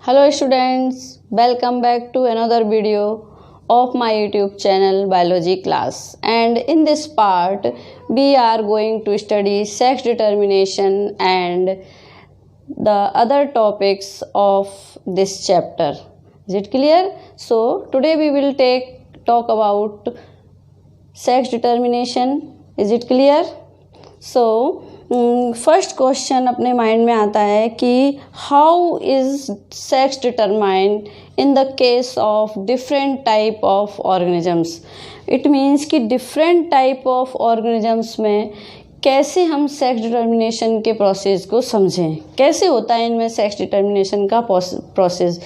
Hello students, welcome back to another video of my YouTube channel Biology class, and in this part we are going to study sex determination and the other topics of this chapter. Is it clear? So today we will talk about sex determination. Is it clear? So first question अपने mind में आता है कि how is sex determined in the case of different type of organisms. It means कि different type of organisms में कैसे हम sex determination के प्रोसेस को समझें, कैसे होता है इनमें सेक्स डिटर्मिनेशन का process.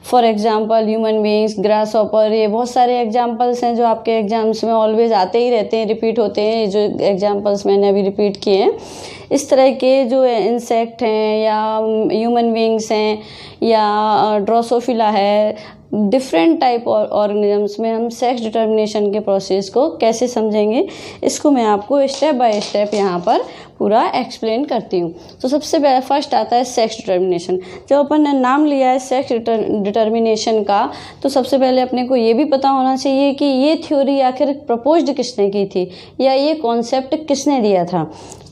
For example human beings, grass hopper, ये बहुत सारे एग्जाम्पल्स हैं जो आपके एग्जाम्स में ऑलवेज आते ही रहते हैं, रिपीट होते हैं. जो एग्जाम्पल्स मैंने अभी रिपीट किए हैं, इस तरह के जो इंसेक्ट हैं या ह्यूमन बींग्स हैं या ड्रोसोफिला है, डिफरेंट टाइप ऑर्गेनिजम्स में हम सेक्स डिटर्मिनेशन के प्रोसेस को कैसे समझेंगे, इसको मैं आपको स्टेप बाय स्टेप यहाँ पर पूरा एक्सप्लेन करती हूँ. तो सबसे पहले फर्स्ट आता है सेक्स डिटर्मिनेशन. जब अपन ने नाम लिया है सेक्स डिटर्मिनेशन का, तो सबसे पहले अपने को ये भी पता होना चाहिए कि ये थ्योरी आखिर प्रपोज्ड किसने की थी या ये कॉन्सेप्ट किसने दिया था.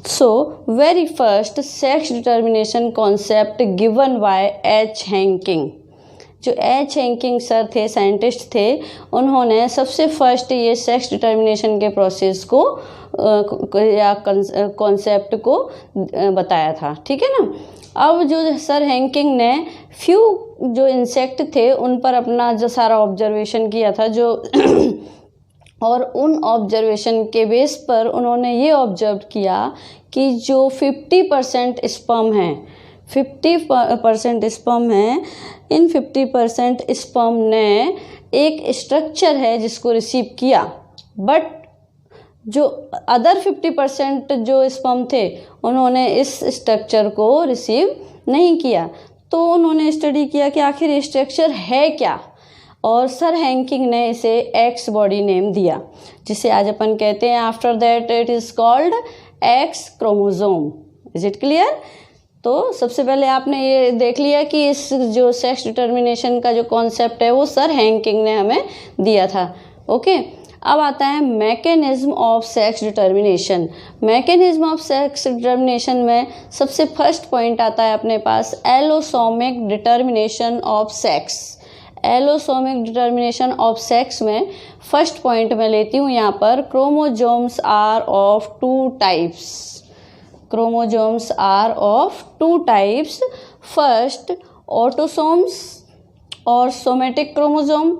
So very first sex determination concept given by H Henking. जो एच हैंकिंग सर थे, साइंटिस्ट थे, उन्होंने सबसे फर्स्ट ये सेक्स डिटर्मिनेशन के प्रोसेस को या कॉन्सेप्ट को बताया था. ठीक है ना. अब जो सर हैंकिंग ने फ्यू जो इंसेक्ट थे उन पर अपना जो सारा ऑब्जर्वेशन किया था जो और उन ऑब्जर्वेशन के बेस पर उन्होंने ये ऑब्जर्व किया कि जो 50% स्पर्म हैं, 50% स्पर्म हैं, इन 50% स्पर्म ने एक स्ट्रक्चर है जिसको रिसीव किया, बट जो अदर 50% जो स्पर्म थे उन्होंने इस स्ट्रक्चर को रिसीव नहीं किया. तो उन्होंने स्टडी किया कि आखिर ये स्ट्रक्चर है क्या, और सर हैंकिंग ने इसे एक्स बॉडी नेम दिया, जिसे आज अपन कहते हैं after that it is called x chromosome. Is it clear? तो सबसे पहले आपने ये देख लिया कि इस जो सेक्स डिटर्मिनेशन का जो कॉन्सेप्ट है वो सर हैंकिंग ने हमें दिया था. ओके. अब आता है mechanism of sex determination. Mechanism of sex determination में सबसे फर्स्ट पॉइंट आता है अपने पास allosomic determination of sex. Allosomic determination of sex में फर्स्ट पॉइंट मैं लेती हूँ यहाँ पर, chromosomes are of two types. Chromosomes are of two types. First, autosomes or somatic chromosome.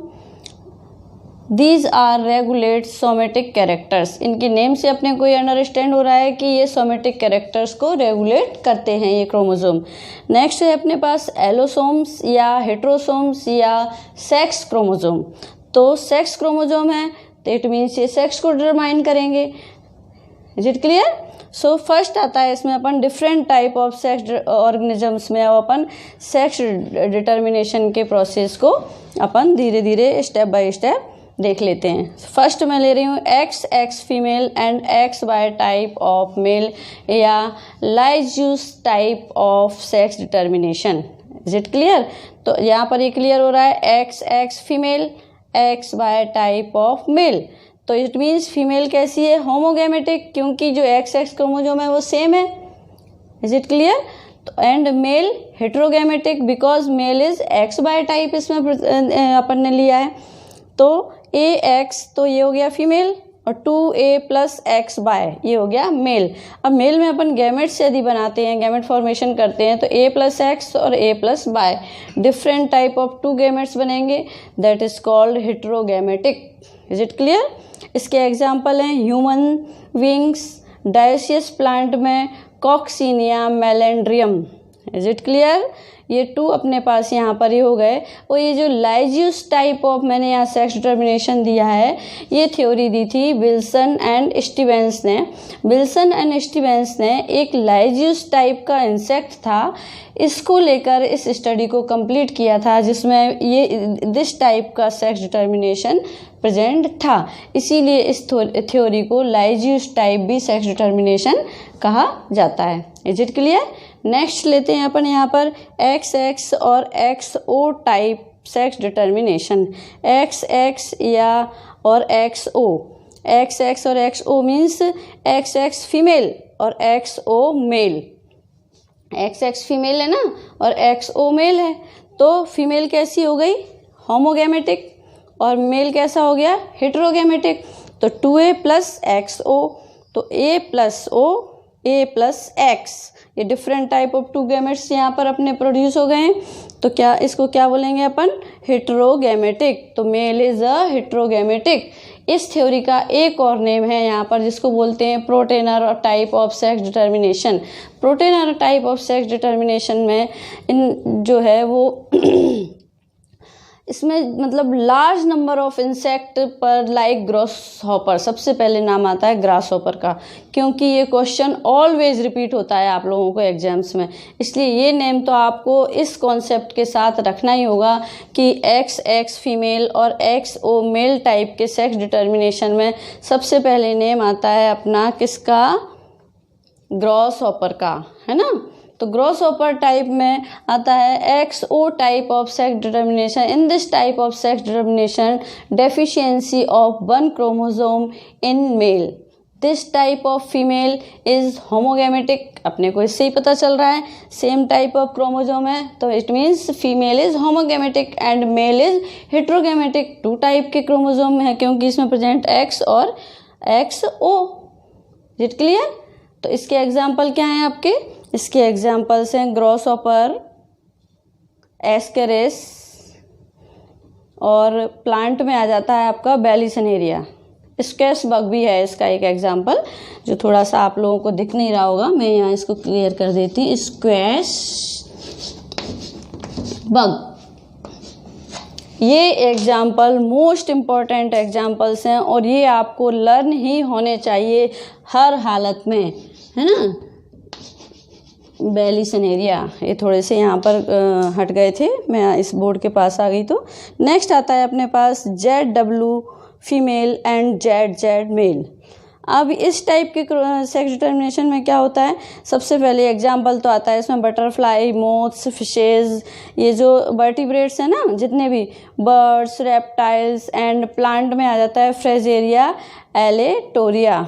These are regulate somatic characters. इनकी नेम से अपने को ये अंडरस्टैंड हो रहा है कि ये सोमेटिक कैरेक्टर्स को रेगुलेट करते हैं ये क्रोमोसोम. नेक्स्ट है अपने पास एलोसोम्स या हेट्रोसोम्स या सेक्स क्रोमोसोम. तो सेक्स क्रोमोसोम है तो इट मीन्स ये सेक्स को डिटरमाइन करेंगे. Is it clear? So first आता है इसमें अपन different type of sex organisms में अपन सेक्स डिटर्मिनेशन के प्रोसेस को अपन धीरे धीरे स्टेप बाय स्टेप देख लेते हैं. फर्स्ट मैं ले रही हूँ X female and X Y type of male या Lygaeus type of sex determination. Is it clear? तो यहाँ पर ये क्लियर हो रहा है X female, X Y type of male. तो इट मीन्स फीमेल कैसी है? होमोगैमेटिक, क्योंकि जो एक्स क्रोमोसोम है वो सेम है. Is it clear? तो and male heterogametic because male is X Y type इसमें अपन ने लिया है. तो ए एक्स तो ये हो गया फीमेल और 2a + x बाय ये हो गया मेल. अब मेल में अपन गैमेट्स यदि बनाते हैं, गैमेट फॉर्मेशन करते हैं, तो a + x और a + y different type of 2 gametes बनेंगे. That is called heterogametic. Is it clear? इसके एग्जाम्पल हैं ह्यूमन विंग्स, डायोसियस प्लांट में Coccinia Melandrium. Is it clear? ये 2 अपने पास यहाँ पर ही हो गए. और ये जो लाइज्यूस टाइप ऑफ मैंने यहाँ सेक्स डिटर्मिनेशन दिया है, ये थ्योरी दी थी विल्सन एंड स्टीवेंस ने. विल्सन एंड स्टीवेंस ने एक लाइज्यूस टाइप का इंसेक्ट था, इसको लेकर इस स्टडी को कंप्लीट किया था जिसमें ये दिस टाइप का सेक्स डिटर्मिनेशन प्रेजेंट था. इसीलिए इस थ्योरी को लाइज्यूस टाइप भी सेक्स डिटर्मिनेशन कहा जाता है. Is it clear? नेक्स्ट लेते हैं अपन यहाँ पर XX और XO type sex determination. XX या और XO, XX और XO मीन्स XX फीमेल और XO मेल। XX फीमेल है ना और XO मेल है, तो फीमेल कैसी हो गई? होमोगैमेटिक, और मेल कैसा हो गया? हेटेरोगैमेटिक। तो 2A प्लस XO, तो A plus O, A plus X, ये डिफरेंट टाइप ऑफ 2 गैमेट्स यहाँ पर अपने प्रोड्यूस हो गए हैं। तो क्या इसको क्या बोलेंगे अपन? हेटेरोगैमेटिक। तो मेल इज अ हेटेरोगैमेटिक। इस थ्योरी का एक और नेम है यहाँ पर जिसको बोलते हैं Protenor type of sex determination. Protenor type of sex determination में इन जो है वो इसमें मतलब लार्ज नंबर ऑफ इंसेक्ट पर लाइक ग्रास हॉपर, सबसे पहले नाम आता है ग्रास हॉपर का, क्योंकि ये क्वेश्चन ऑलवेज रिपीट होता है आप लोगों को एग्जाम्स में, इसलिए ये नेम तो आपको इस कॉन्सेप्ट के साथ रखना ही होगा कि XX फीमेल और XO मेल टाइप के सेक्स डिटर्मिनेशन में सबसे पहले नेम आता है अपना किसका? ग्रास हॉपर का, है ना। तो ग्रास हॉपर टाइप में आता है XO type of sex determination. In this type of sex determination deficiency of 1 chromosome in male, this type of female is homogametic. अपने को इससे ही पता चल रहा है सेम टाइप ऑफ क्रोमोसोम है, तो it means female is homogametic and male is heterogametic. 2 type के क्रोमोसोम है क्योंकि इसमें प्रेजेंट X और XO। It clear? तो इसके एग्जाम्पल क्या हैं आपके? इसके एग्जाम्पल्स हैं ग्रास हॉपर, एस्केरिस, और प्लांट में आ जाता है आपका बैलिसनेरिया। स्क्वैश बग भी है इसका एक एग्जाम्पल, जो थोड़ा सा आप लोगों को दिख नहीं रहा होगा, मैं यहाँ इसको क्लियर कर देती हूँ। स्क्वैश बग, ये एग्जाम्पल मोस्ट इम्पॉर्टेंट एग्जाम्पल्स हैं और ये आपको लर्न ही होने चाहिए हर हालत में, है ना। बैलिसनेरिया, ये थोड़े से यहाँ पर हट गए थे, मैं इस बोर्ड के पास आ गई। तो नेक्स्ट आता है अपने पास ZW female and ZZ male. अब इस टाइप के सेक्स डिटर्मिनेशन में क्या होता है? सबसे पहले एग्जाम्पल तो आता है इसमें बटरफ्लाई, मोथ्स, फिशेज, ये जो वर्टिब्रेट्स हैं ना, जितने भी बर्ड्स, रेप्टाइल्स, एंड प्लांट में आ जाता है फ्रेजेरिया एलेटोरिया,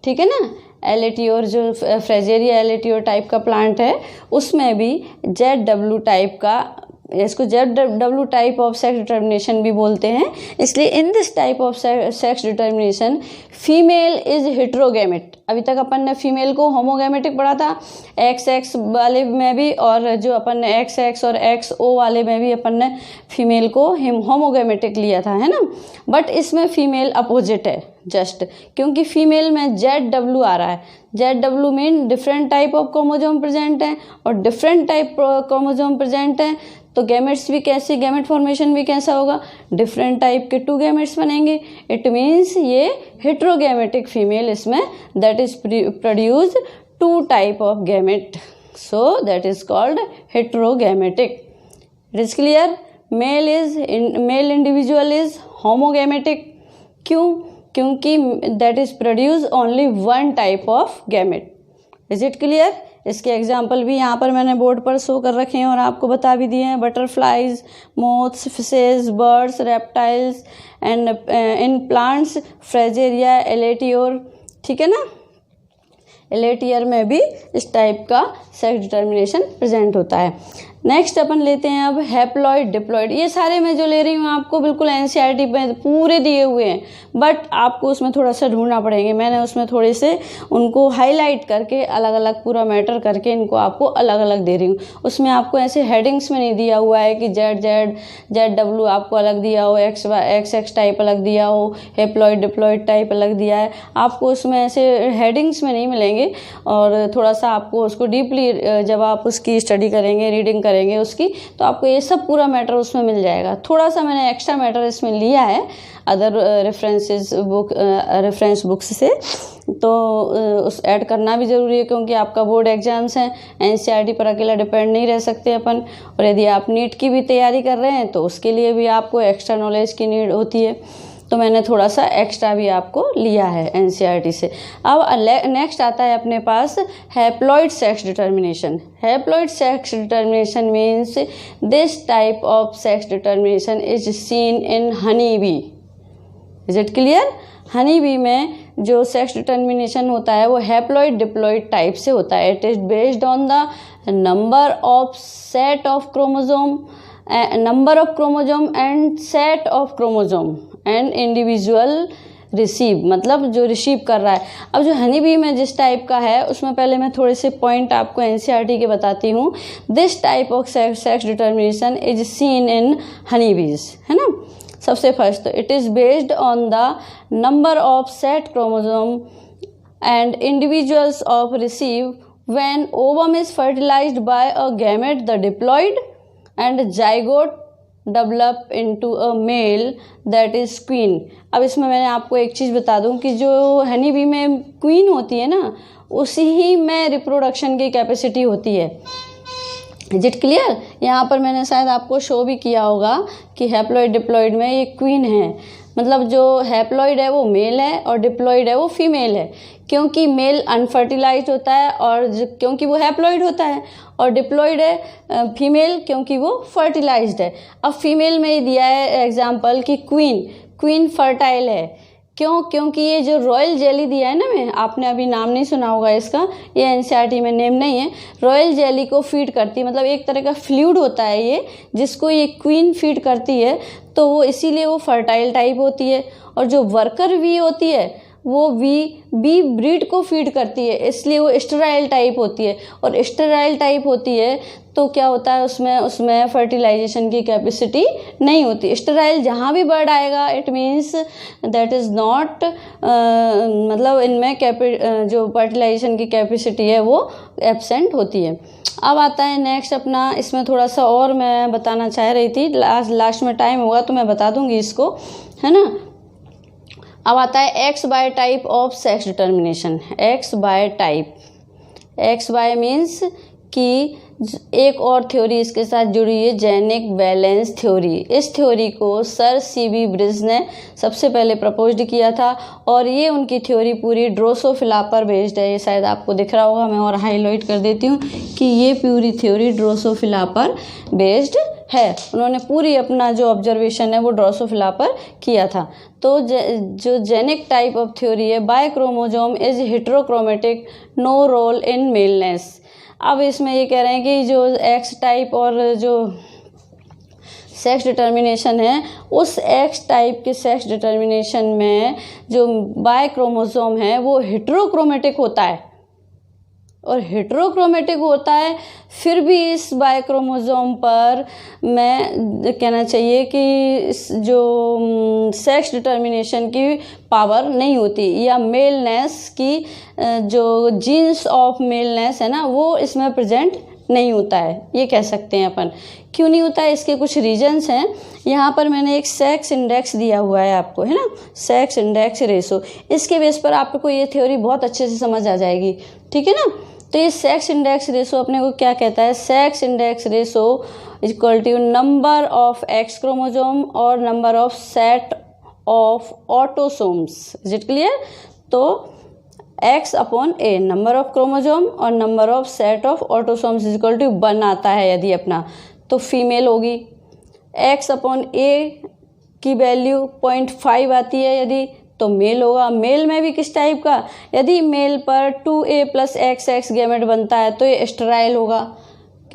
ठीक है ना। एलेटियोर जो फ्रेजेरिया एलेटियोर टाइप का प्लांट है उसमें भी ZW टाइप का, इसको ZW type of sex determination भी बोलते हैं। इसलिए in this type of sex determination female is heterogamete. अभी तक अपन ने फीमेल को होमोगैमेटिक पढ़ा था XX वाले में भी, और जो अपन ने XX और XO वाले में भी अपन ने फीमेल को होमोगैमेटिक लिया था, है ना। बट इसमें फीमेल अपोजिट है जस्ट, क्योंकि फीमेल में ZW आ रहा है। ZW mean different type of chromosome present है, और डिफरेंट टाइप क्रोमोसोम प्रेजेंट है तो गैमेट्स भी कैसे, गैमेट फॉर्मेशन भी कैसा होगा? डिफरेंट टाइप के 2 गैमेट्स बनेंगे। इट मीन्स ये हेटेरोगैमेटिक फीमेल इसमें that is produce 2 type of gamete, so that is called heterogametic. It is clear? Male individual is homogametic. क्यों? क्योंकि that is produce only 1 type of gamete. Is it clear? इसके example भी यहाँ पर मैंने board पर show कर रखे हैं और आपको बता भी दिए हैं। Butterflies, moths, fishes, birds, reptiles, and in plants Fragaria elatior, ठीक है ना। एलेटियर में भी इस टाइप का सेक्स डिटर्मिनेशन प्रेजेंट होता है। नेक्स्ट अपन लेते हैं अब हैप्लॉइड डिप्लॉइड। ये सारे मैं जो ले रही हूँ आपको बिल्कुल NCERT में पूरे दिए हुए हैं, बट आपको उसमें थोड़ा सा ढूंढना पड़ेंगे। मैंने उसमें थोड़े से उनको हाईलाइट करके अलग अलग पूरा मैटर करके इनको आपको अलग अलग दे रही हूँ। उसमें आपको ऐसे हेडिंग्स में नहीं दिया हुआ है कि ZW आपको अलग दिया हो, XX टाइप अलग दिया हो, हैप्लॉइड डिप्लॉइड टाइप अलग दिया है। आपको उसमें ऐसे हेडिंग्स में नहीं मिलेंगे, और थोड़ा सा आपको उसको डीपली जब आप उसकी स्टडी करेंगे, रीडिंग करेंगे उसकी, तो आपको ये सब पूरा मैटर उसमें मिल जाएगा। थोड़ा सा मैंने एक्स्ट्रा मैटर इसमें लिया है अदर रेफरेंस बुक्स से, तो उस ऐड करना भी ज़रूरी है क्योंकि आपका बोर्ड एग्जाम्स हैं। NCERT पर अकेला डिपेंड नहीं रह सकते अपन, और यदि आप नीट की भी तैयारी कर रहे हैं तो उसके लिए भी आपको एक्स्ट्रा नॉलेज की नीड होती है। तो मैंने थोड़ा सा एक्स्ट्रा भी आपको लिया है एनसीईआरटी से। अब नेक्स्ट आता है अपने पास haploid sex determination. Haploid sex determination means this type of sex determination is seen in honey bee. Is it clear? Honey bee में जो सेक्स डिटर्मिनेशन होता है वो हैप्लॉइड डिप्लॉइड टाइप से होता है। It is based on the number of set of chromosome, number of chromosome and set of chromosome and individual receive, मतलब जो रिसीव कर रहा है। अब जो हनी बी में जिस टाइप का है उसमें पहले मैं थोड़े से पॉइंट आपको एनसीईआरटी के बताती हूँ। This type of sex determination is seen in honey bees, है ना। सबसे फर्स्ट तो it is based on the number of set chromosome and individuals of receive when ovum is fertilized by a gamete the diploid and zygote develop into a male that is queen. अब इसमें मैंने आपको एक चीज़ बता दूं कि जो Honey bee में क्वीन होती है ना, उसी ही में रिप्रोडक्शन की कैपेसिटी होती है। Is it clear? यहाँ पर मैंने शायद आपको शो भी किया होगा कि हैप्लॉइड डिप्लॉइड में ये क्वीन है, मतलब जो हैप्लॉइड है वो मेल है और डिप्लॉइड है वो फीमेल है, क्योंकि मेल अनफर्टिलाइज्ड होता है और क्योंकि वो हैप्लॉइड होता है, और डिप्लॉइड है फीमेल क्योंकि वो फर्टिलाइज्ड है। अब फीमेल में ही दिया है एग्जाम्पल कि क्वीन फर्टाइल है। क्यों? क्योंकि ये जो रॉयल जेली दिया है ना, मैं आपने अभी नाम नहीं सुना होगा इसका, ये एनसीईआरटी में नेम नहीं है। रॉयल जेली को फीड करती है, मतलब एक तरह का फ्लूइड होता है ये जिसको ये क्वीन फीड करती है, तो वो इसीलिए वो फर्टाइल टाइप होती है। और जो वर्कर वी होती है वो बी ब्रीड को फीड करती है, इसलिए वो स्टेराइल टाइप होती है। और स्टेराइल टाइप होती है तो क्या होता है उसमें फर्टिलाइजेशन की कैपेसिटी नहीं होती। स्टेराइल जहाँ भी बर्ड आएगा it means that is not, मतलब इनमें जो फर्टिलाइजेशन की कैपेसिटी है वो एब्सेंट होती है। अब आता है नेक्स्ट अपना, इसमें थोड़ा सा और मैं बताना चाह रही थी, लास्ट में टाइम होगा तो मैं बता दूंगी इसको, है ना। अब आता है x Y type of sex determination. X Y type, x bye means कि एक और थ्योरी इसके साथ जुड़ी है, जेनेटिक बैलेंस थ्योरी। इस थ्योरी को सर सीबी ब्रिज ने सबसे पहले प्रपोज्ड किया था और ये उनकी थ्योरी पूरी ड्रोसोफिला पर बेस्ड है। ये शायद आपको दिख रहा होगा, मैं और हाईलाइट कर देती हूँ कि ये पूरी थ्योरी ड्रोसोफिला पर बेस्ड है। उन्होंने पूरी अपना जो ऑब्जर्वेशन है वो ड्रोसोफिला पर किया था। तो जो जेनेटिक टाइप ऑफ थ्योरी है, Y chromosome is heterochromatic, no role in maleness. अब इसमें ये कह रहे हैं कि जो एक्स टाइप और जो सेक्स डिटर्मिनेशन है, उस एक्स टाइप के सेक्स डिटर्मिनेशन में जो बाय क्रोमोसोम है वो हेटेरोक्रोमेटिक होता है, और हेटेरोक्रोमेटिक होता है फिर भी इस बाय क्रोमोसोम पर मैं कहना चाहिए कि जो सेक्स डिटर्मिनेशन की पावर नहीं होती, या मेलनेस की जो जीन्स ऑफ मेलनेस है ना वो इसमें प्रेजेंट नहीं होता है, ये कह सकते हैं अपन। क्यों नहीं होता है? इसके कुछ रीजंस हैं। यहाँ पर मैंने एक सेक्स इंडेक्स दिया हुआ है आपको, है ना, सेक्स इंडेक्स रेशो। इसके बेस पर आपको ये थ्योरी बहुत अच्छे से समझ आ जाएगी, ठीक है ना। तो ये सेक्स इंडेक्स रेशो अपने को क्या कहता है? Sex index ratio is equal to number of X chromosome और number of set of autosomes. Is it clear? तो x upon A, number of chromosome और number of set of autosomes is equal to 1 आता है यदि अपना, तो female होगी। x upon ए की वैल्यू 0.5 आती है यदि, तो मेल होगा। मेल में भी किस टाइप का? यदि मेल पर 2a + XX गैमेट बनता है तो ये स्टेराइल होगा।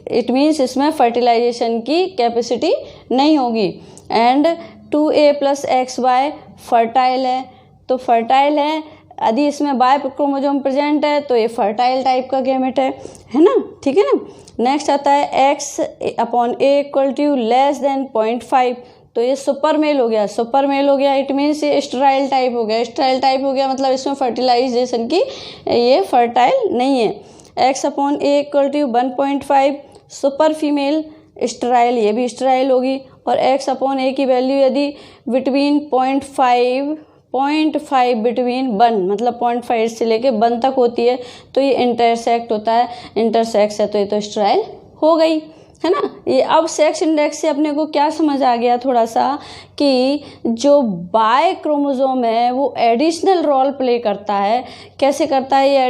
इट मीन्स इसमें फर्टिलाइजेशन की कैपेसिटी नहीं होगी। एंड 2a + XY फर्टाइल है, तो फर्टाइल है। यदि इसमें बाय क्रोमोसोम प्रेजेंट है तो ये फर्टाइल टाइप का गैमेट है ना, ठीक है ना। नेक्स्ट आता है x upon a equal to less than 0.5, तो ये सुपर मेल हो गया, सुपर मेल हो गया। इट मीन्स ये स्टेराइल टाइप हो गया, स्टेराइल टाइप हो गया मतलब इसमें फर्टिलाइजेशन की ये फर्टाइल नहीं है। x upon a equal to 1.5 super female, sterile, ये भी स्टेराइल होगी। और x अपॉन ए की वैल्यू यदि बिटवीन 0.5 बिटवीन 1 मतलब 0.5 से लेके 1 तक होती है तो ये इंटरसेक्ट होता है, इंटरसेक्स है तो ये तो स्टेराइल हो गई, है ना। ये अब सेक्स इंडेक्स से अपने को क्या समझ आ गया थोड़ा सा कि जो बाय क्रोमोसोम है वो एडिशनल रोल प्ले करता है। कैसे करता है ये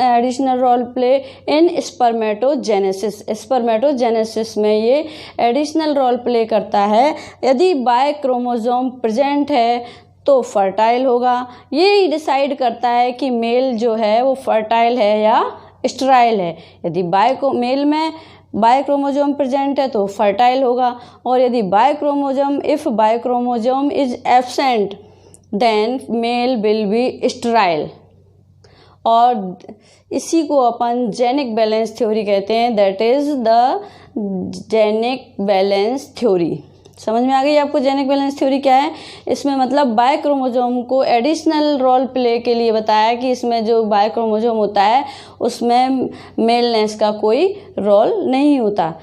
एडिशनल रोल प्ले? इन स्पर्मेटोजेनेसिस। स्पर्मेटोजेनेसिस में ये एडिशनल रोल प्ले करता है। यदि बाय क्रोमोसोम प्रेजेंट है तो फर्टाइल होगा। ये डिसाइड करता है कि मेल जो है वो फर्टाइल है या स्टेराइल है। यदि मेल में बाय क्रोमोसोम प्रेजेंट है तो फर्टाइल होगा, और यदि by chromosome is absent then male will be sterile. और इसी को अपन जेनिक बैलेंस थ्योरी कहते हैं। That is the genic balance theory. समझ में आ गई आपको जेनिक बैलेंस थ्योरी क्या है? इसमें मतलब बाय क्रोमोसोम को एडिशनल रोल प्ले के लिए बताया कि इसमें जो बाय क्रोमोसोम होता है उसमें मेलनेस का कोई रोल नहीं होता।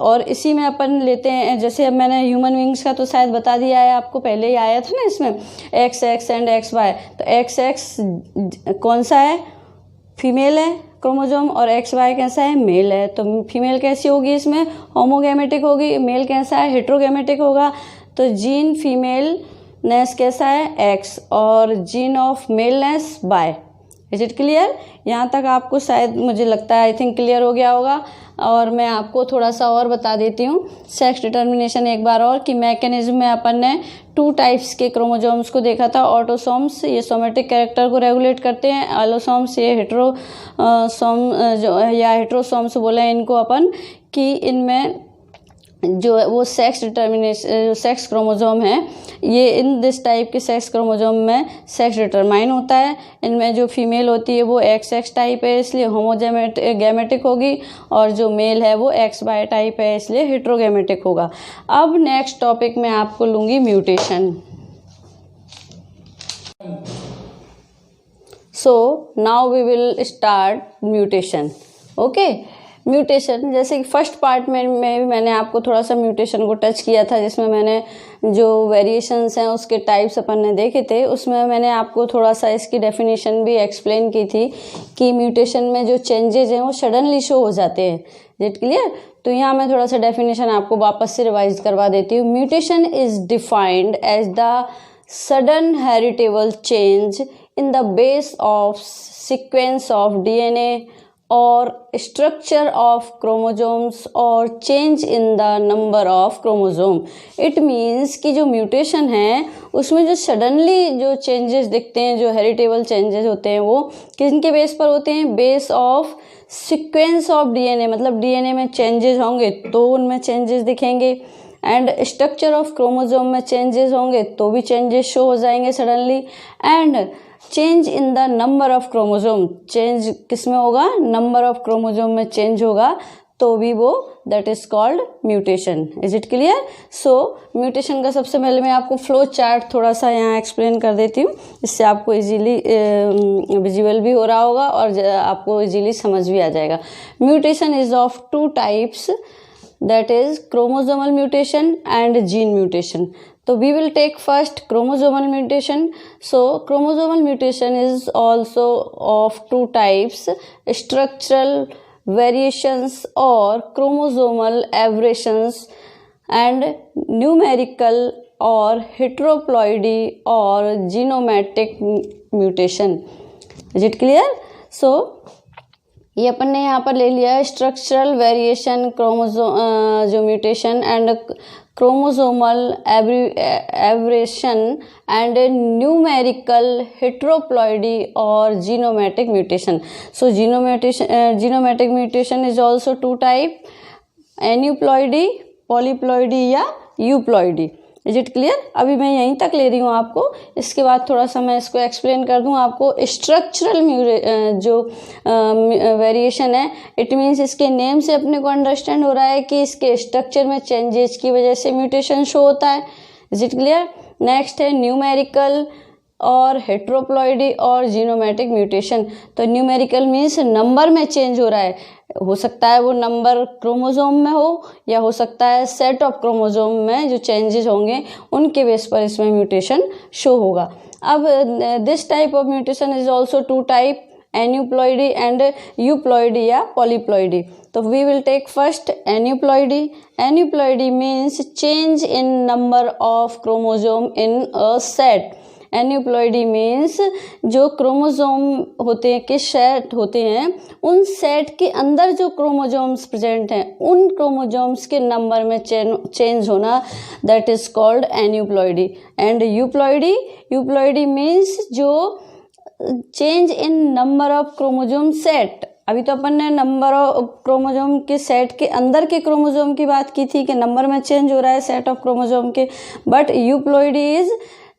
और इसी में अपन लेते हैं, जैसे अब मैंने ह्यूमन बींग्स का तो शायद बता दिया है आपको, पहले ही आया था ना इसमें XX एंड XY। तो XX कौन सा है? फीमेल है क्रोमोसोम, और XY कैसा है? मेल है। तो फीमेल कैसी होगी? इसमें होमोगैमेटिक होगी। मेल कैसा है? हेट्रोगैमेटिक होगा। तो जीन फीमेलनेस कैसा है? X, और gene of maleness Y। Is it clear? यहाँ तक आपको शायद मुझे लगता है आई थिंक क्लियर हो गया होगा। और मैं आपको थोड़ा सा और बता देती हूँ सेक्स डिटर्मिनेशन एक बार और, कि मैकेनिज्म में अपन ने 2 टाइप्स के क्रोमोसोम्स को देखा था। ऑटोसोम्स ये सोमेटिक कैरेक्टर को रेगुलेट करते हैं, एलोसोम्स ये हेट्रोसोम्स बोले हैं इनको अपन, कि इनमें जो वो सेक्स क्रोमोसोम है ये इन दिस टाइप के सेक्स क्रोमोसोम में सेक्स डिटरमाइन होता है। इनमें जो फीमेल होती है वो XX टाइप है इसलिए होमोगैमेटिक होगी, और जो मेल है वो XY टाइप है इसलिए हेट्रोगैमेटिक होगा। अब नेक्स्ट टॉपिक में आपको लूँगी mutation. So now we will start mutation. Okay, mutation जैसे कि फर्स्ट पार्ट में भी मैंने आपको थोड़ा सा म्यूटेशन को टच किया था, जिसमें मैंने जो वेरिएशंस हैं उसके टाइप्स अपन ने देखे थे। उसमें मैंने आपको थोड़ा सा इसकी डेफिनेशन भी एक्सप्लेन की थी कि म्यूटेशन में जो चेंजेस हैं वो सडनली शो हो जाते हैं। Is it clear? तो यहाँ मैं थोड़ा सा डेफिनेशन आपको वापस से रिवाइज करवा देती हूँ। Mutation is defined as the sudden heritable change in the base of sequence of DNA और स्ट्रक्चर ऑफ क्रोमोसोम्स और change in the number of chromosome. It means कि जो म्यूटेशन है उसमें जो सडनली जो चेंजेस दिखते हैं, जो हेरिटेबल चेंजेस होते हैं, वो किनके बेस पर होते हैं? Base of sequence of DNA, मतलब DNA में चेंजेस होंगे तो उनमें चेंजेस दिखेंगे, एंड स्ट्रक्चर ऑफ क्रोमोसोम में चेंजेस होंगे तो भी चेंजेस शो हो जाएंगे suddenly, and change in the number of chromosome, change किस में होगा? नंबर ऑफ क्रोमोसोम में चेंज होगा तो भी वो that is called mutation. Is it clear? So mutation का सबसे पहले मैं आपको फ्लो चार्ट थोड़ा सा यहाँ एक्सप्लेन कर देती हूँ, इससे आपको इजीली विजुअल भी हो रहा होगा और आपको इजीली समझ भी आ जाएगा। Mutation is of 2 types, that is chromosomal mutation and gene mutation. So we will take first chromosomal mutation. So chromosomal mutation is also of 2 types, structural variations or chromosomal aberrations, and numerical or heteroploidy or genomatic mutation. Is it clear? So ये अपन ने यहाँ पर ले लिया structural variation, जो mutation and chromosomal aberration and numerical heteroploidy और genomatic mutation. So genomatic mutation is also 2 type, aneuploidy, polyploidy या euploidy. Is it clear? अभी मैं यहीं तक ले रही हूँ आपको, इसके बाद थोड़ा सा मैं इसको एक्सप्लेन कर दूँ आपको। स्ट्रक्चरल जो वेरिएशन है, इट मीन्स इसके नेम से अपने को अंडरस्टैंड हो रहा है कि इसके स्ट्रक्चर में चेंजेस की वजह से म्यूटेशन शो होता है। Is it clear? नेक्स्ट है न्यूमेरिकल और हेट्रोप्लॉइडी और जीनोमैटिक म्यूटेशन। तो न्यूमेरिकल मीन्स नंबर में चेंज हो रहा है, हो सकता है वो नंबर क्रोमोसोम में हो या हो सकता है सेट ऑफ क्रोमोसोम में जो चेंजेस होंगे उनके बेस पर इसमें म्यूटेशन शो होगा। अब this type of mutation is also 2 type, aneuploidy and euploidy या पॉलीप्लॉइडी। तो we will take first aneuploidy. Aneuploidy means change in number of chromosome in a set. Aneuploidy means जो chromosome होते हैं के set होते हैं, उन सेट के अंदर जो क्रोमोजोम्स प्रेजेंट हैं उन क्रोमोजोम्स के नंबर में चेंज होना, that is called aneuploidy. And euploidy means जो change in number of chromosome set. अभी तो अपन ने नंबर ऑफ क्रोमोजोम के सेट के अंदर के क्रोमोजोम की बात की थी कि नंबर में चेंज हो रहा है सेट ऑफ क्रोमोजोम के, but euploidy is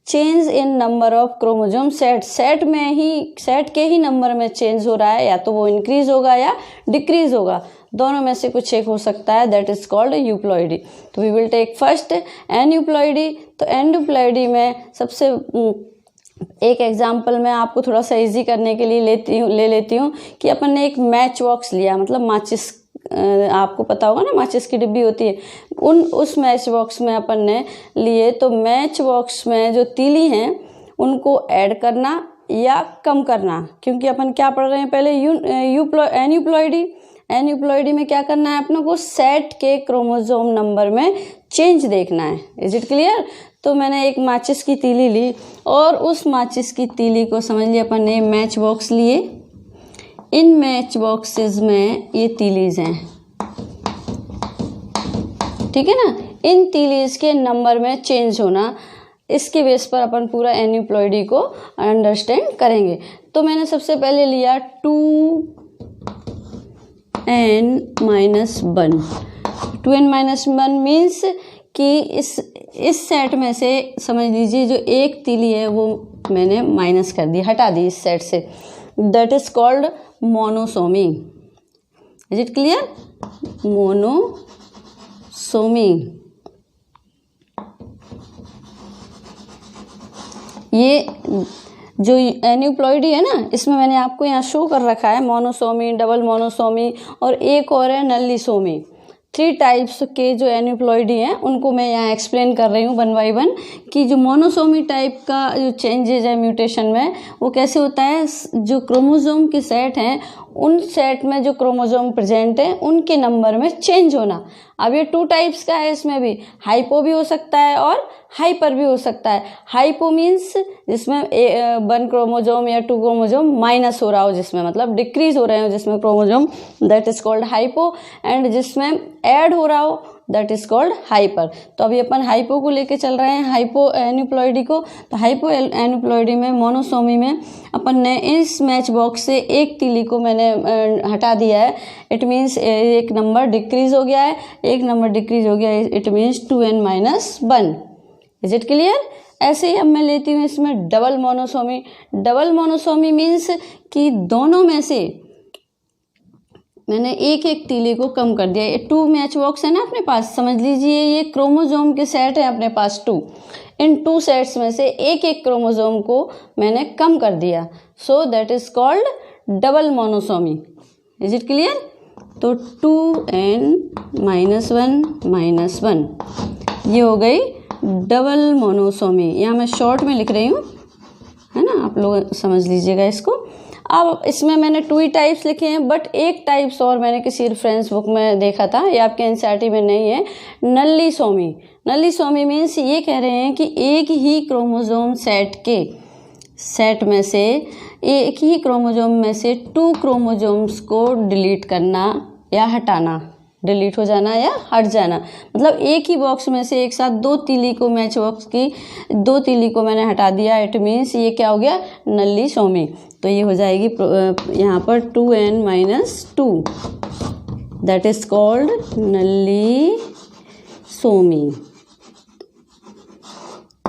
change in number of chromosome set में ही सेट के ही नंबर में चेंज हो रहा है, या तो वो इंक्रीज होगा या डिक्रीज होगा, दोनों में से कुछ एक हो सकता है, दैट इज कॉल्ड यूप्लॉइडी. तो we will take first aneuploidy. तो एन्यूप्लॉइडी में सबसे एक एग्जाम्पल मैं आपको थोड़ा सा इजी करने के लिए ले लेती हूँ कि अपन ने एक मैच बॉक्स लिया, मतलब माचिस, आपको पता होगा ना माचिस की डिब्बी होती है, उस मैच बॉक्स में अपन ने लिए. तो मैच बॉक्स में जो तीली हैं उनको ऐड करना या कम करना, क्योंकि अपन क्या पढ़ रहे हैं पहले एन्यूप्लॉइडी में क्या करना है अपनों को, सेट के क्रोमोजोम नंबर में चेंज देखना है. Is it clear? तो मैंने एक माचिस की तीली ली और उस माचिस की तीली को समझ लिया अपन ने मैच बॉक्स लिए. इन मैच बॉक्सेस में ये तीलीज हैं, ठीक है ना. इन तीलीज के नंबर में चेंज होना, इसके बेस पर अपन पूरा एन्यूप्लॉइडी को अंडरस्टैंड करेंगे. तो मैंने सबसे पहले लिया 2n-1. 2n-1 मीन्स कि इस सेट में से समझ लीजिए जो एक तीली है वो मैंने माइनस कर दी, हटा दी इस सेट से, that is called monosomy. Is it clear? Monosomy. ये जो एन्यूप्लॉइडी है ना, इसमें मैंने आपको यहाँ शो कर रखा है मोनोसोमी, डबल मोनोसोमी और एक और है नल्लीसोमी. 3 टाइप्स के जो एन्यूप्लॉइडी हैं उनको मैं यहाँ एक्सप्लेन कर रही हूँ वन बाई वन, कि जो मोनोसोमी टाइप का जो चेंजेज है म्यूटेशन में, वो कैसे होता है, जो क्रोमोजोम के सेट हैं उन सेट में जो क्रोमोजोम प्रेजेंट है उनके नंबर में चेंज होना. अब ये 2 टाइप्स का है, इसमें भी हाइपो भी हो सकता है और हाइपर भी हो सकता है. हाइपो मीन्स जिसमें 1 क्रोमोजोम या 2 क्रोमोजोम माइनस हो रहा हो, जिसमें मतलब डिक्रीज हो रहे हो जिसमें chromosome, that is called hypo. And जिसमें ऐड हो रहा हो दैट इज कॉल्ड हाइपर. तो अभी अपन हाइपो को लेके चल रहे हैं, हाइपो एन्यूप्लॉइडी को. तो हाइपो एन्यूप्लॉइडी में, मोनोसोमी में अपन ने इस मैच बॉक्स से एक तीली को मैंने हटा दिया है. इट मीन्स एक नंबर डिक्रीज हो गया है, एक नंबर डिक्रीज हो गया है, it means 2n-1. Is it clear? ऐसे ही अब मैं लेती हूँ इसमें double monosomy. Double monosomy means कि दोनों में से मैंने एक एक तीली को कम कर दिया. ये 2 मैच बॉक्स है ना अपने पास, समझ लीजिए ये क्रोमोजोम के सेट है अपने पास 2. इन 2 सेट्स में से एक एक क्रोमोजोम को मैंने कम कर दिया, सो that is called double monosomy. Is it clear? तो 2n-1 ये हो गई डबल मोनोसोमी. यहाँ मैं शॉर्ट में लिख रही हूँ, है ना, आप लोग समझ लीजिएगा इसको. अब इसमें मैंने 2 ही टाइप्स लिखे हैं, बट एक टाइप्स और मैंने किसी रेफरेंस बुक में देखा था, ये आपके एनसीईआरटी में नहीं है, नल्लीसोमी. नल्लीसोमी मीन्स ये कह रहे हैं कि एक ही क्रोमोजोम सेट में से, एक ही क्रोमोजोम में से 2 क्रोमोजोम्स को डिलीट करना या हटाना, डिलीट हो जाना या हट जाना. मतलब एक ही बॉक्स में से एक साथ 2 तीली को, मैच बॉक्स की 2 तीली को मैंने हटा दिया. इट मीन्स ये क्या हो गया, नल्लीसोमी. तो ये हो जाएगी यहाँ पर 2n-2, that is called nullisomy.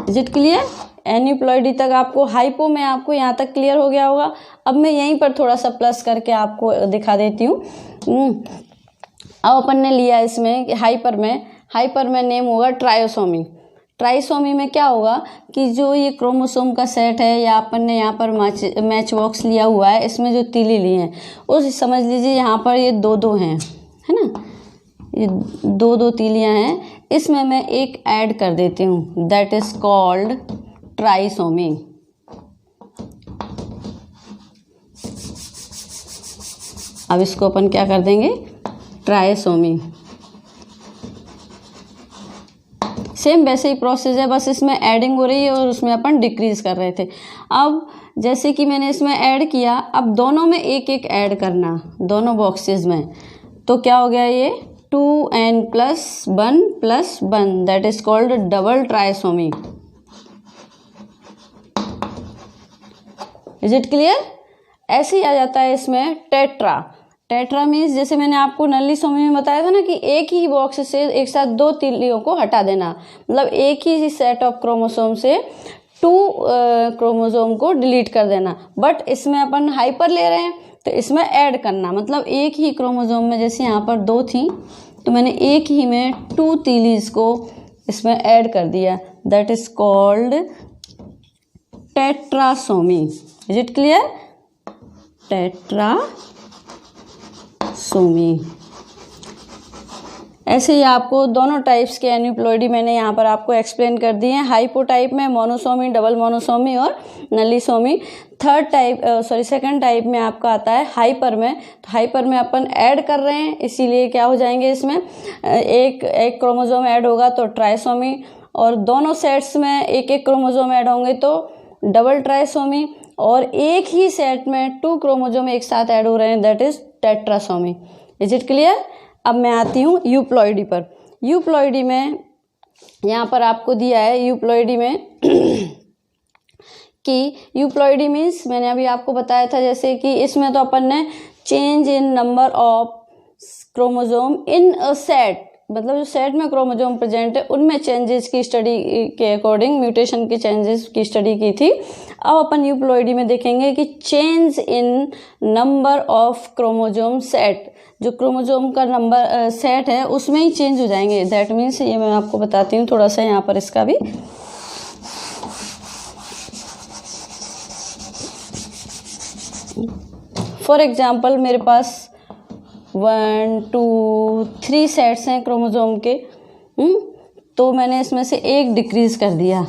Is it clear? Aneuploidy तक आपको, हाइपो में आपको यहाँ तक क्लियर हो गया होगा. अब मैं यहीं पर थोड़ा सा प्लस करके आपको दिखा देती हूँ. अब अपन ने लिया इसमें हाइपर में नेम होगा ट्रायोसोमी. ट्राइसोमी में क्या होगा कि जो ये क्रोमोसोम का सेट है, या अपन ने यहाँ पर मैच बॉक्स लिया हुआ है, इसमें जो तीली ली हैं उस समझ लीजिए यहाँ पर ये 2-2 हैं, है ना, ये 2-2 तीलियाँ हैं. इसमें मैं एक ऐड कर देती हूँ, दैट इज कॉल्ड ट्राइसोमी. अब इसको अपन क्या कर देंगे, ट्राइसोमी। सेम वैसे ही प्रोसेस है, बस इसमें एडिंग हो रही है और उसमें अपन डिक्रीज कर रहे थे। अब जैसे कि मैंने इसमें ऐड किया, अब दोनों में एक एक ऐड करना, दोनों बॉक्सेस में, तो क्या हो गया ये 2n+1+1 that is called double trisomy. Is it clear? ऐसे ही आ जाता है इसमें टेट्रा। टेट्रा मीन्स जैसे मैंने आपको नल्लीसोमी में बताया था ना कि एक ही बॉक्स से एक साथ 2 तीलियों को हटा देना, मतलब एक ही सेट ऑफ क्रोमोसोम से 2 क्रोमोसोम को डिलीट कर देना। बट इसमें अपन हाइपर ले रहे हैं तो इसमें ऐड करना, मतलब एक ही क्रोमोसोम में जैसे यहाँ पर 2 थी तो मैंने एक ही में 2 तीलीज को इसमें ऐड कर दिया, that is called tetrasomy. Is it clear? Tetrasomy. ऐसे ही आपको दोनों टाइप्स के एन्यूप्लॉइडी मैंने यहाँ पर आपको एक्सप्लेन कर दिए हैं। हाइपोटाइप में मोनोसोमी, डबल मोनोसोमी और नल्लीसोमी। सेकंड टाइप में आपका आता है हाइपर में। तो हाइपर में अपन ऐड कर रहे हैं, इसीलिए क्या हो जाएंगे, इसमें एक क्रोमोसोम ऐड होगा तो ट्राइसोमी, और दोनों सेट्स में एक एक क्रोमोसोम ऐड होंगे तो डबल ट्राइसोमी, और एक ही सेट में 2 क्रोमोसोम एक साथ ऐड हो रहे हैं, that is tetrasomy. Is it clear? अब मैं आती हूँ यूप्लॉइडी पर। यूप्लॉइडी में यहाँ पर आपको दिया है यूप्लॉइडी में कि यूप्लॉइडी मीन्स मैंने अभी आपको बताया था जैसे कि इसमें तो अपन ने change in number of chromosome in a set, मतलब जो सेट में क्रोमोसोम प्रेजेंट है उनमें चेंजेस की स्टडी के अकॉर्डिंग म्यूटेशन के चेंजेस की स्टडी की थी। अब अपन यूप्लॉइडी में देखेंगे कि change in number of chromosome set, जो क्रोमोसोम का नंबर सेट है उसमें ही चेंज हो जाएंगे। दैट मीन्स ये मैं आपको बताती हूँ थोड़ा सा यहाँ पर इसका भी। फॉर एग्जाम्पल मेरे पास 1 2 3 सेट्स हैं क्रोमोसोम के, तो मैंने इसमें से एक डिक्रीज कर दिया,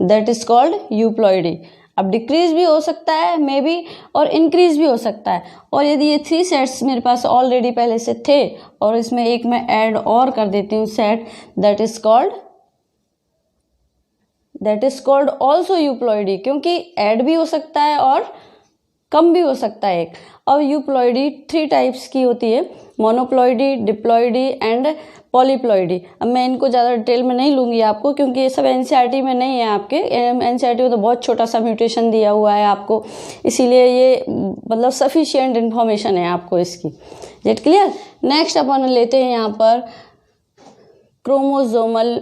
दैट इज कॉल्ड यूप्लॉइडी। अब डिक्रीज भी हो सकता है मे बी, और इंक्रीज भी हो सकता है। और यदि ये 3 सेट्स मेरे पास ऑलरेडी पहले से थे और इसमें एक मैं ऐड और कर देती हूँ set, that is called also euploidy, क्योंकि ऐड भी हो सकता है और कम भी हो सकता है एक। और यूप्लॉइडी 3 टाइप्स की होती है, मोनोप्लॉइडी, डिप्लॉइडी एंड पॉलीप्लॉइडी। अब मैं इनको ज़्यादा डिटेल में नहीं लूँगी आपको, क्योंकि ये सब एनसीईआरटी में नहीं है आपके। एनसीईआरटी में तो बहुत छोटा सा म्यूटेशन दिया हुआ है आपको, इसीलिए ये मतलब सफिशिएंट इन्फॉर्मेशन है आपको इसकी। It clear? नेक्स्ट अपन लेते हैं यहाँ पर क्रोमोसोमल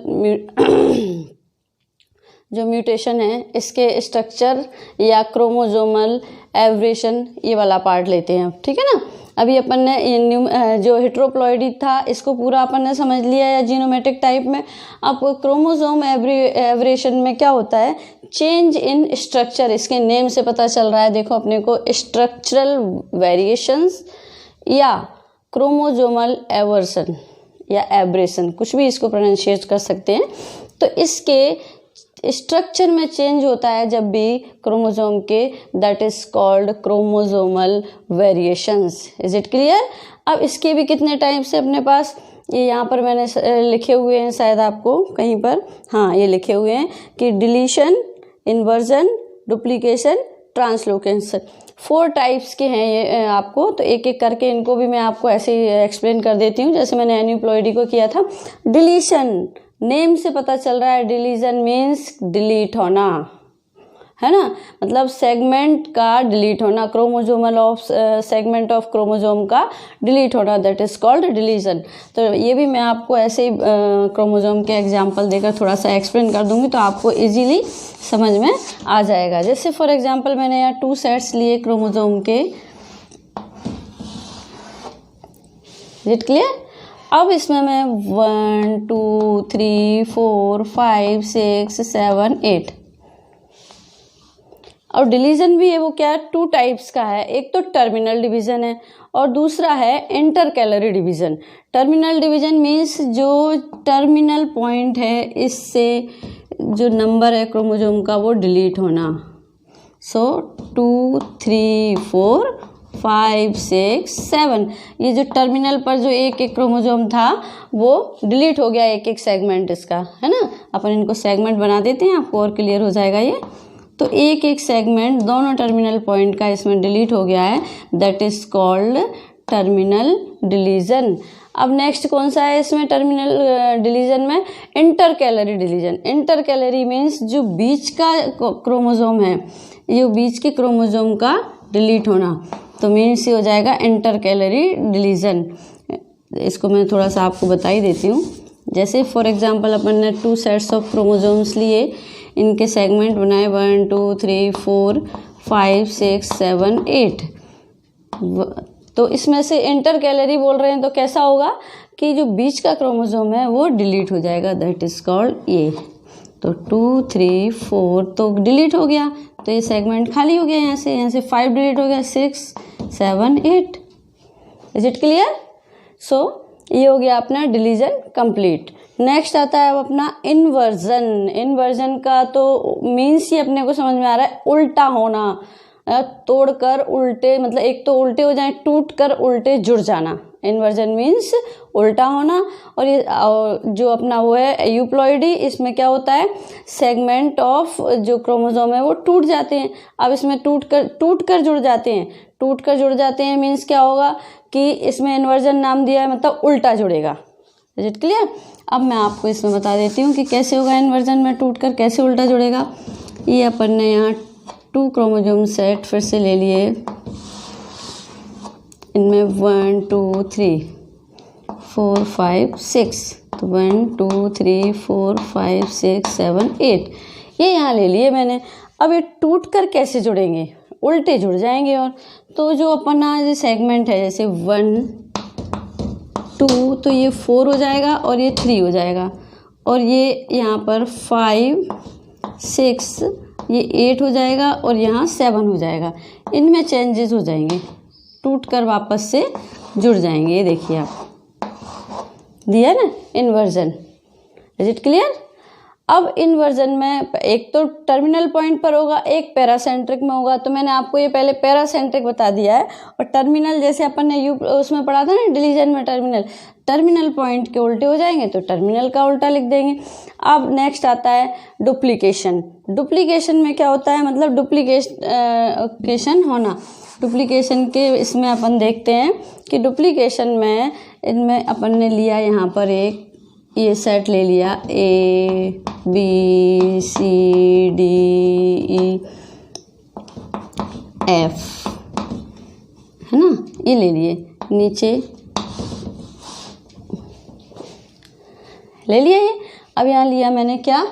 जो म्यूटेशन है इसके स्ट्रक्चर या क्रोमोसोमल एवरेशन, ये वाला पार्ट लेते हैं, ठीक है ना। अभी अपन ने जो हेट्रोप्लॉइडी था इसको पूरा अपन ने समझ लिया या जीनोमेटिक टाइप में। अब क्रोमोसोम एवरेशन में क्या होता है, चेंज इन स्ट्रक्चर, इसके नेम से पता चल रहा है देखो अपने को, स्ट्रक्चरल वेरिएशंस या क्रोमोसोमल एवर्सन या एब्रेशन, कुछ भी इसको प्रोनाउंशिएट कर सकते हैं। तो इसके स्ट्रक्चर में चेंज होता है जब भी क्रोमोसोम के, that is called chromosomal variations. Is it clear? अब इसके भी कितने टाइप्स है अपने पास, ये यहाँ पर मैंने लिखे हुए हैं शायद आपको कहीं पर, हाँ ये लिखे हुए हैं कि deletion, inversion, duplication, translocation, 4 types के हैं ये आपको। तो एक एक करके इनको भी मैं आपको ऐसे ही एक्सप्लेन कर देती हूँ जैसे मैंने एन्यूप्लॉइडी को किया था। डिलीशन, नेम से पता चल रहा है, डिलीजन मीन्स डिलीट होना, है ना, मतलब सेगमेंट का डिलीट होना, chromosomal of segment of chromosome का डिलीट होना, दैट इज कॉल्ड डिलीजन। तो ये भी मैं आपको ऐसे ही क्रोमोसोम के एग्जांपल देकर थोड़ा सा एक्सप्लेन कर दूंगी तो आपको इजीली समझ में आ जाएगा। जैसे फॉर एग्जांपल मैंने यहाँ 2 सेट्स लिए क्रोमोसोम के, इज इट क्लियर? अब इसमें मैं 1 2 3 4 5 6 7 8, और डिवीजन भी है वो क्या है, 2 टाइप्स का है। एक तो टर्मिनल डिवीजन है और दूसरा है intercalary division. Terminal division means जो टर्मिनल पॉइंट है इससे जो नंबर है क्रोमोसोम का वो डिलीट होना। सो 2 3 4 5, 6, 7। ये जो टर्मिनल पर जो एक एक क्रोमोसोम था वो डिलीट हो गया, एक एक सेगमेंट इसका, है ना। अपन इनको सेगमेंट बना देते हैं, आपको और क्लियर हो जाएगा ये। तो एक एक सेगमेंट दोनों टर्मिनल पॉइंट का इसमें डिलीट हो गया है, that is called terminal delusion. अब नेक्स्ट कौन सा है इसमें टर्मिनल डिलीजन में? Inter calorie delusion. Inter calorie means जो बीच का क्रोमोसोम है, ये बीच के क्रोमोसोम का डिलीट होना, तो मीन्स ये हो जाएगा इंटर कैलरी डिलीजन। इसको मैं थोड़ा सा आपको बता ही देती हूँ। जैसे फॉर एग्जांपल अपन ने 2 सेट्स ऑफ क्रोमोसोम्स लिए, इनके सेगमेंट बनाए 1, 2, 3, 4, 5, 6, 7, 8। तो इसमें से इंटर कैलरी बोल रहे हैं, तो कैसा होगा कि जो बीच का क्रोमोसोम है वो डिलीट हो जाएगा, दैट इज कॉल्ड ये। तो 2, 3, 4 तो डिलीट हो गया, तो ये सेगमेंट खाली हो गया। यहाँ से 5 डिलीट हो गया, 6, 7, 8। Is it clear? सो ये हो गया अपना डिलीजन कंप्लीट। नेक्स्ट आता है अब अपना इन्वर्जन। इन्वर्जन का तो मीन्स ही अपने को समझ में आ रहा है, उल्टा होना, तोड़कर उल्टे, मतलब एक तो उल्टे हो जाए, टूट कर उल्टे जुड़ जाना। इन्वर्जन मीन्स उल्टा होना। और ये जो अपना वो है यूप्लॉइडी, इसमें क्या होता है, सेगमेंट ऑफ जो क्रोमोसोम है वो टूट जाते हैं। अब इसमें टूट कर जुड़ जाते हैं। टूट कर जुड़ जाते हैं मीन्स क्या होगा कि इसमें इन्वर्जन नाम दिया है, मतलब उल्टा जुड़ेगा। Is it clear? अब मैं आपको इसमें बता देती हूँ कि कैसे होगा इन्वर्जन में टूट कर कैसे उल्टा जुड़ेगा। ये अपन ने यहाँ 2 क्रोमोसोम सेट फिर से ले लिए, इनमें 1, 2, 3, 4, 5, 6, तो 1, 2, 3, 4, 5, 6, 7, 8 ये यहाँ ले लिए मैंने। अब ये टूट कर कैसे जुड़ेंगे? उल्टे जुड़ जाएंगे। और तो जो अपना ये सेगमेंट है, जैसे 1, 2, तो ये 4 हो जाएगा और ये 3 हो जाएगा, और ये यहाँ पर 5, 6, ये 8 हो जाएगा और यहाँ 7 हो जाएगा। इनमें चेंजेस हो जाएंगे, टूट कर वापस से जुड़ जाएंगे। ये देखिए आप दिया ना इन्वर्जन। Is it clear? अब इन्वर्जन में एक तो टर्मिनल पॉइंट पर होगा, एक पैरासेंट्रिक में होगा। तो मैंने आपको ये पहले पैरासेंट्रिक बता दिया है, और टर्मिनल जैसे अपन ने उसमें पढ़ा था ना डिलीजन में, टर्मिनल पॉइंट के उल्टे हो जाएंगे तो टर्मिनल का उल्टा लिख देंगे। अब नेक्स्ट आता है डुप्लीकेशन। डुप्लीकेशन में क्या होता है, मतलब डुप्लीकेशन होना। डुप्लीकेशन के इसमें अपन देखते हैं कि डुप्लीकेशन में इनमें अपन ने लिया यहाँ पर एक ये सेट ले लिया, A, B, C, D, E, F, है ना, ये ले लिए। नीचे ले लिया ये। अब यहाँ लिया मैंने क्या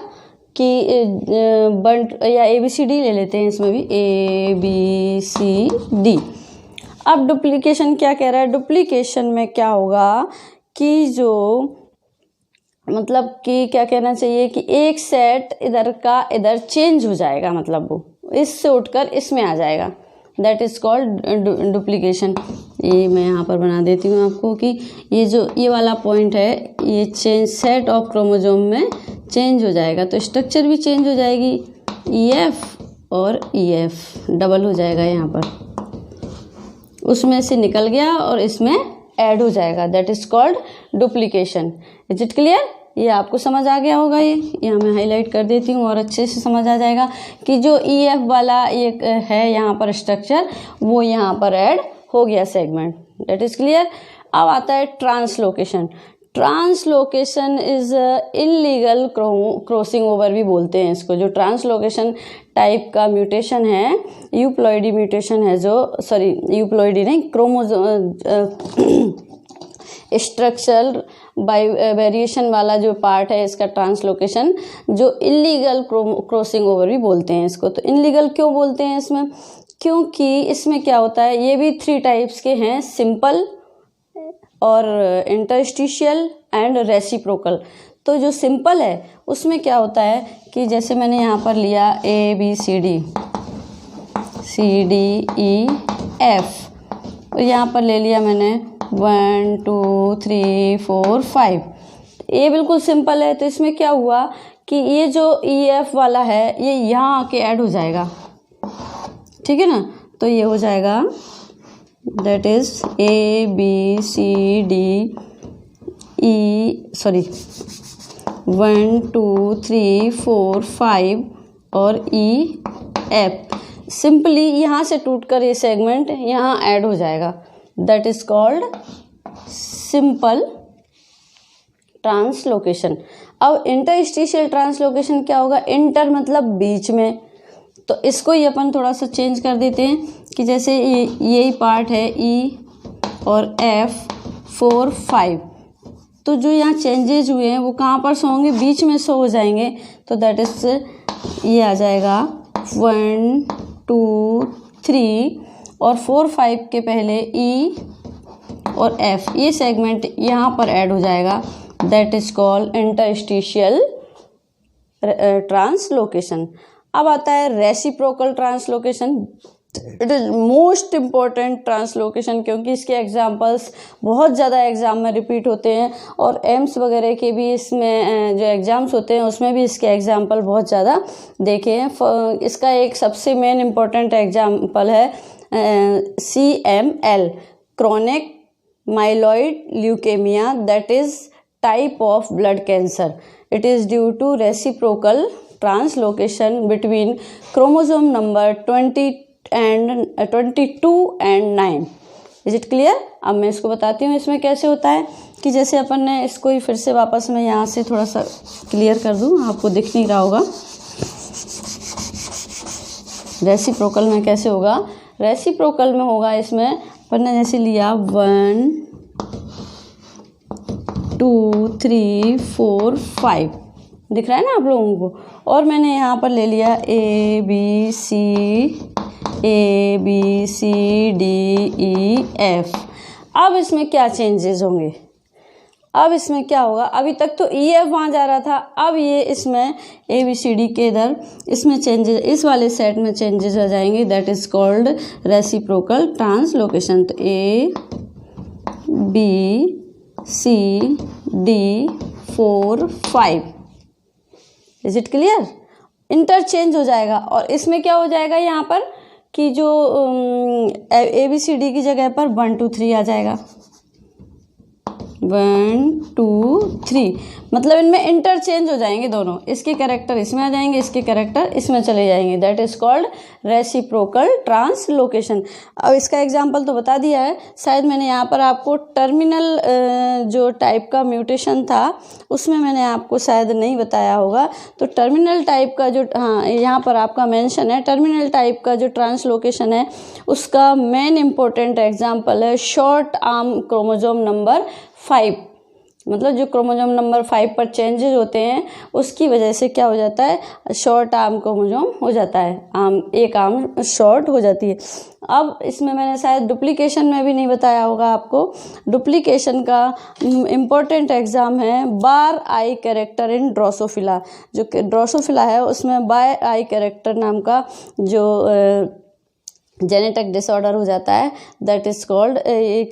कि बंट या ABCD ले लेते हैं, इसमें भी ABCD। अब डुप्लीकेशन क्या कह रहा है? डुप्लीकेशन में क्या होगा कि जो मतलब कि क्या कहना चाहिए कि एक सेट इधर का इधर चेंज हो जाएगा, मतलब वो इससे उठकर इसमें आ जाएगा, दैट इज कॉल्ड डुप्लीकेशन। ये मैं यहाँ पर बना देती हूँ आपको कि ये जो ये वाला पॉइंट है, ये चेंज सेट ऑफ क्रोमोसोम में चेंज हो जाएगा, तो स्ट्रक्चर भी चेंज हो जाएगी। EF और EF डबल हो जाएगा, यहाँ पर उसमें से निकल गया और इसमें ऐड हो जाएगा, that is called duplication. Is it clear? ये आपको समझ आ गया होगा। ये यहाँ मैं हाईलाइट कर देती हूँ और अच्छे से समझ आ जाएगा कि जो EF वाला ये है यहाँ पर स्ट्रक्चर, वो यहाँ पर ऐड हो गया सेगमेंट, दैट इज क्लियर। अब आता है translocation. Translocation is illegal crossing over भी बोलते हैं इसको। जो ट्रांसलोकेशन टाइप का म्यूटेशन है, यूप्लॉइडी म्यूटेशन है, जो सॉरी यूप्लॉइडी नहीं, क्रोमोसोम स्ट्रक्चरल बाय वेरिएशन वाला जो पार्ट है इसका ट्रांसलोकेशन, जो इलीगल क्रॉसिंग ओवर भी बोलते हैं इसको। तो इलीगल क्यों बोलते हैं इसमें? क्योंकि इसमें क्या होता है, ये भी 3 टाइप्स के हैं, सिंपल और इंटरस्टिशियल एंड रेसिप्रोकल। तो जो सिंपल है उसमें क्या होता है कि जैसे मैंने यहाँ पर लिया ABCD CDEF, और यहाँ पर ले लिया मैंने 1 2 3 4 5। ये बिल्कुल सिंपल है। तो इसमें क्या हुआ कि ये जो EF वाला है ये यहाँ आके ऐड हो जाएगा, ठीक है ना। तो ये हो जाएगा that is A, B, C, D, E, sorry 1, 2, 3, 4, 5 और E, F। सिंपली यहाँ से टूटकर ये सेगमेंट यहाँ ऐड हो जाएगा, that is called simple translocation. अब इंटरस्टिशियल ट्रांसलोकेशन क्या होगा? इंटर मतलब बीच में, तो इसको ही अपन थोड़ा सा चेंज कर देते हैं कि जैसे यही पार्ट है ई और एफ 4, 5, तो जो यहाँ चेंजेज हुए हैं वो कहाँ पर शो होंगे? बीच में शो हो जाएंगे। तो दैट इज ये आ जाएगा 1, 2, 3 और 4, 5 के पहले ई और एफ, ये सेगमेंट यहाँ पर ऐड हो जाएगा, that is called interstitial translocation. अब आता है reciprocal translocation. It is most important translocation, क्योंकि इसके एग्जांपल्स बहुत ज़्यादा एग्ज़ाम में रिपीट होते हैं और एम्स वगैरह के भी इसमें जो एग्ज़ाम्स होते हैं उसमें भी इसके एग्जांपल बहुत ज़्यादा देखे हैं। इसका एक सबसे मेन इम्पॉर्टेंट एग्जांपल है CML, chronic myeloid leukaemia, that is type of blood cancer. It is due to reciprocal translocation between chromosome number 22 and 9। Is it clear? अब मैं इसको बताती हूँ इसमें कैसे होता है कि जैसे अपन ने इसको ही फिर से वापस मैं यहाँ से थोड़ा सा क्लियर कर दूँ, आपको दिख नहीं रहा होगा। रेसिप्रोकल में कैसे होगा? रेसिप्रोकल में होगा इसमें अपन ने जैसे लिया 1, 2, 3, 4, 5, दिख रहा है ना आप लोगों को, और मैंने यहाँ पर ले लिया A, B, C, D, E, F। अब इसमें क्या चेंजेस होंगे? अब इसमें क्या होगा? अभी तक तो E, F वहाँ जा रहा था, अब ये इसमें A, B, C, D के इधर इसमें चेंजेस, इस वाले सेट में चेंजेस आ जाएंगे, that is called reciprocal translocation. तो A, B, C, D, 4, 5। Is it clear? Interchange हो जाएगा और इसमें क्या हो जाएगा यहाँ पर कि जो ABCD की जगह पर 1, 2, 3 आ जाएगा। 1, 2, 3 मतलब इनमें इंटरचेंज हो जाएंगे दोनों, इसके कैरेक्टर इसमें आ जाएंगे, इसके कैरेक्टर इसमें चले जाएंगे, that is called reciprocal translocation. अब इसका एग्जांपल तो बता दिया है, शायद मैंने यहाँ पर आपको टर्मिनल जो टाइप का म्यूटेशन था उसमें मैंने आपको शायद नहीं बताया होगा। तो टर्मिनल टाइप का जो, हाँ यहाँ पर आपका मेंशन है, टर्मिनल टाइप का जो ट्रांसलोकेशन है उसका मेन इम्पोर्टेंट एग्जाम्पल है शॉर्ट आर्म क्रोमोसोम नंबर 5। मतलब जो क्रोमोसोम नंबर 5 पर चेंजेस होते हैं उसकी वजह से क्या हो जाता है? शॉर्ट आर्म क्रोमोसोम हो जाता है, एक आर्म शॉर्ट हो जाती है। अब इसमें मैंने शायद डुप्लीकेशन में भी नहीं बताया होगा आपको। डुप्लीकेशन का इम्पोर्टेंट एग्जाम है बार आई कैरेक्टर इन ड्रोसोफिला। जो ड्रोसोफिला है उसमें बार आई कैरेक्टर नाम का जो जेनेटिक डिसऑर्डर हो जाता है, दैट इज कॉल्ड,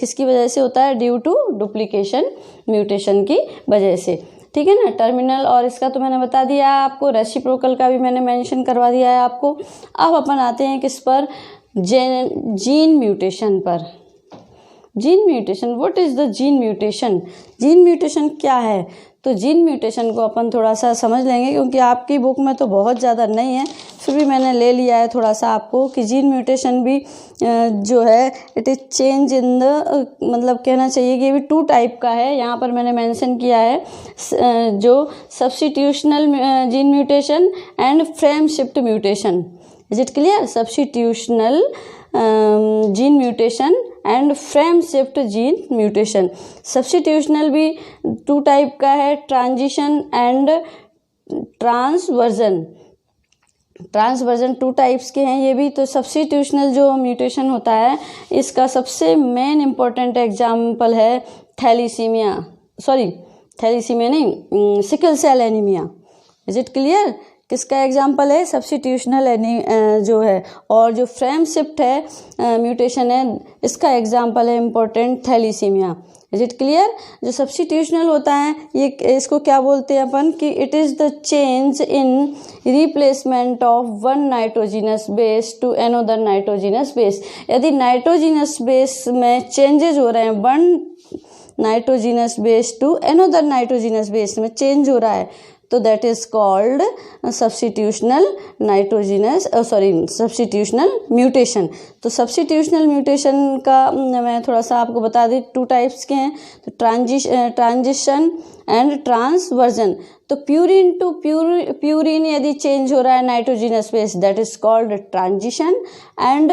किसकी वजह से होता है? ड्यू टू डुप्लीकेशन म्यूटेशन की वजह से। ठीक है ना? टर्मिनल और इसका तो मैंने बता दिया है आपको, रेसिप्रोकल का भी मैंने मेंशन करवा दिया है आपको। अब अपन आते हैं किस पर? जीन म्यूटेशन पर। Gene mutation, what is the gene mutation? Gene mutation क्या है? तो जीन म्यूटेशन को अपन थोड़ा सा समझ लेंगे, क्योंकि आपकी बुक में तो बहुत ज़्यादा नहीं है, फिर भी मैंने ले लिया है थोड़ा सा आपको कि जीन म्यूटेशन भी जो है it is change in the, मतलब कहना चाहिए कि ये भी 2 टाइप का है। यहाँ पर मैंने मेंशन किया है जो substitutional gene mutation and frame shift mutation. Is it clear? Substitutional gene mutation and frame shift gene mutation. Substitutional भी 2 टाइप का है, transition and transversion. Transversion 2 types के हैं ये भी। तो सब्स्टिट्यूशनल जो म्यूटेशन होता है इसका सबसे मेन इम्पोर्टेंट एग्जाम्पल है थैलीसीमिया, सॉरी थैलीसीमिया नहीं, sickle cell anaemia. Is it clear? किसका एग्जाम्पल है? सब्स्टिट्यूशनल जो है। और जो फ्रेम शिफ्ट है म्यूटेशन है, इसका एग्जाम्पल है important thalassaemia. Is it clear. जो सब्स्टिट्यूशनल होता है ये इसको क्या बोलते हैं अपन कि it is the change in replacement of one nitrogenous base to another nitrogenous base. यदि नाइट्रोजिनस बेस में चेंजेज हो रहे हैं, one nitrogenous base to another nitrogenous base में चेंज हो रहा है, तो that is called substitutional substitutional mutation. तो सब्स्टिट्यूशनल म्यूटेशन का मैं थोड़ा सा आपको बता दी, 2 टाइप्स के हैं, तो ट्रांजिशन एंड ट्रांसवर्जन। तो प्यूरिन टू प्यूरिन यदि चेंज हो रहा है nitrogenous base, that is called transition. And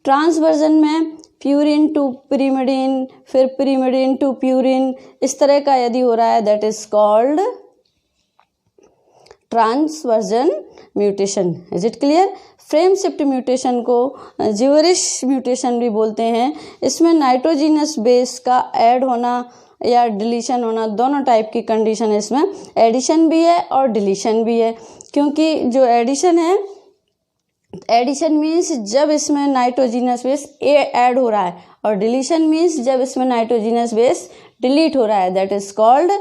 transversion में प्यूरिन टू पिरिमिडिन, फिर पिरिमिडिन टू प्यूरिन, इस तरह का यदि हो रहा है, that is called transversion mutation. Is it clear. Frame shift mutation को जिवरिश म्यूटेशन भी बोलते हैं। इसमें नाइट्रोजिनस बेस का ऐड होना या डिलीशन होना, दोनों टाइप की कंडीशन है इसमें। एडिशन भी है और डिलीशन भी है, क्योंकि जो एडिशन है, एडिशन मीन्स जब इसमें नाइट्रोजिनस बेस ऐड हो रहा है, और डिलीशन मीन्स जब इसमें नाइट्रोजिनस बेस डिलीट हो रहा है, that is called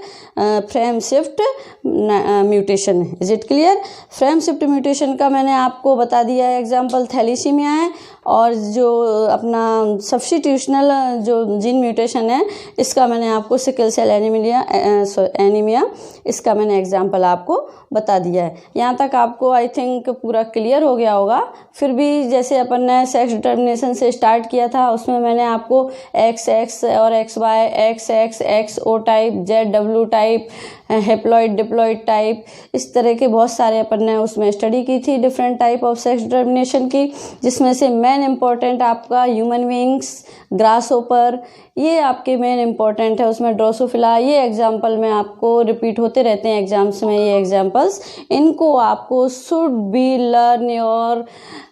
frame shift mutation. Is it clear. Frame shift mutation का मैंने आपको बता दिया है, एग्जांपल थैलीसीमिया है, और जो अपना सब्स्टिट्यूशनल जो जीन म्यूटेशन है इसका मैंने आपको सिकल सेल एनीमिया, इसका मैंने एग्जांपल आपको बता दिया है। यहाँ तक आपको आई थिंक पूरा क्लियर हो गया होगा। फिर भी जैसे अपन ने सेक्स डिटर्मिनेशन से स्टार्ट किया था, उसमें मैंने आपको XX और XY, XX, XO type, ZW type, haploid diploid type, इस तरह के बहुत सारे अपन ने उसमें स्टडी की थी different type of sex determination की, जिसमें से मेन इंपॉर्टेंट आपका ह्यूमन बींग्स, ग्रासहोपर, ये आपके मेन इंपॉर्टेंट है। उसमें ड्रोसोफिला, ये एग्जाम्पल में आपको रिपीट होते रहते हैं एग्जाम्स में, ये एग्जाम्पल्स, इनको आपको should be learn your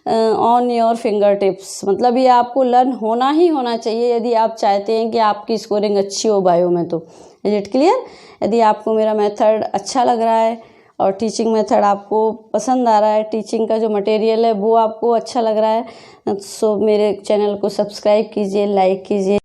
on your finger tips, मतलब ये आपको लर्न होना ही होना चाहिए यदि आप चाहते हैं कि आपकी स्कोरिंग अच्छी हो बायो में। तो इज इट क्लियर। यदि आपको मेरा मेथड अच्छा लग रहा है और टीचिंग मेथड आपको पसंद आ रहा है, टीचिंग का जो मटेरियल है वो आपको अच्छा लग रहा है, सो मेरे चैनल को सब्सक्राइब कीजिए, लाइक कीजिए।